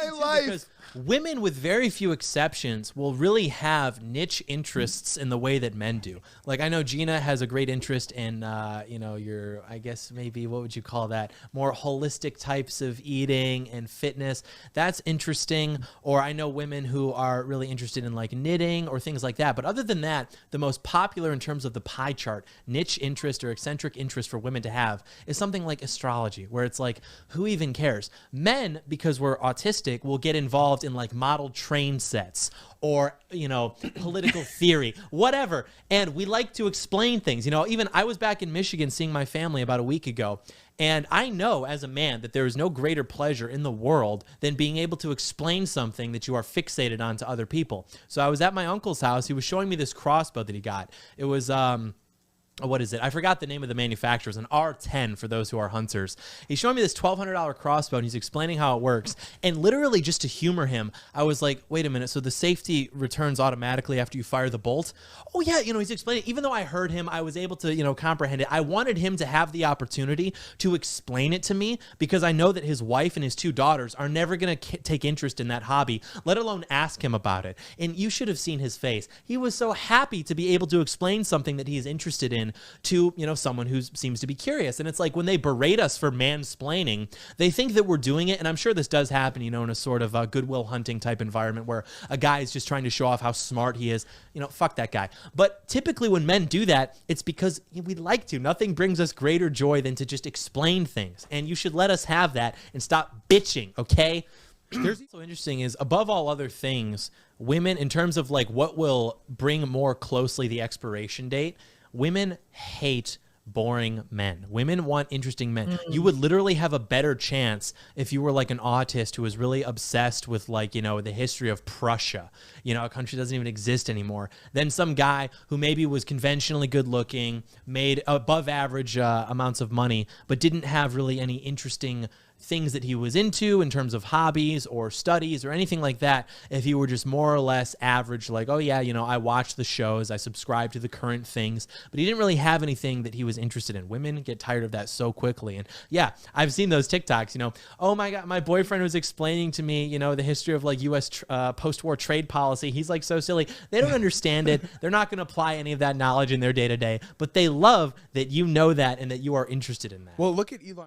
My life. Because women, with very few exceptions, will really have niche interests in the way that men do. Like, I know Gina has a great interest in, your, I guess maybe, what would you call that? More holistic types of eating and fitness. That's interesting. Or I know women who are really interested in like knitting or things like that. But other than that, the most popular in terms of the pie chart, niche interest or eccentric interest for women to have is something like astrology, where it's like, who even cares? Men, because we're autistic, will get involved in like model train sets or, political theory, whatever. And we like to explain things. Even I was back in Michigan seeing my family about a week ago. And I know as a man that there is no greater pleasure in the world than being able to explain something that you are fixated on to other people. So I was at my uncle's house. He was showing me this crossbow that he got. It was, what is it? I forgot the name of the manufacturer. It's an R10 for those who are hunters. He's showing me this $1,200 crossbow, and he's explaining how it works. And literally, just to humor him, I was like, wait a minute, so the safety returns automatically after you fire the bolt? Oh, yeah, he's explaining. Even though I heard him, I was able to, comprehend it. I wanted him to have the opportunity to explain it to me because I know that his wife and his 2 daughters are never going to take interest in that hobby, let alone ask him about it. And you should have seen his face. He was so happy to be able to explain something that he is interested in to, someone who seems to be curious. And it's like when they berate us for mansplaining, they think that we're doing it. And I'm sure this does happen, in a sort of a Goodwill Hunting type environment where a guy is just trying to show off how smart he is. Fuck that guy. But typically when men do that, it's because we'd like to. Nothing brings us greater joy than to just explain things. And you should let us have that and stop bitching, okay? There's so interesting is, above all other things, women, in terms of like what will bring more closely the expiration date, women hate boring men. Women want interesting men. You would literally have a better chance if you were like an autist who was really obsessed with like, the history of Prussia, a country that doesn't even exist anymore, than some guy who maybe was conventionally good looking, made above average amounts of money, but didn't have really any interesting things that he was into in terms of hobbies or studies or anything like that. If he were just more or less average, like, oh yeah, I watch the shows, I subscribe to the current things, but he didn't really have anything that he was interested in. Women get tired of that so quickly. And yeah, I've seen those TikToks, oh my God, my boyfriend was explaining to me, the history of like US post-war trade policy. He's like so silly. They don't understand it. They're not going to apply any of that knowledge in their day-to-day, but they love that you know that and that you are interested in that. Well, look at Elon.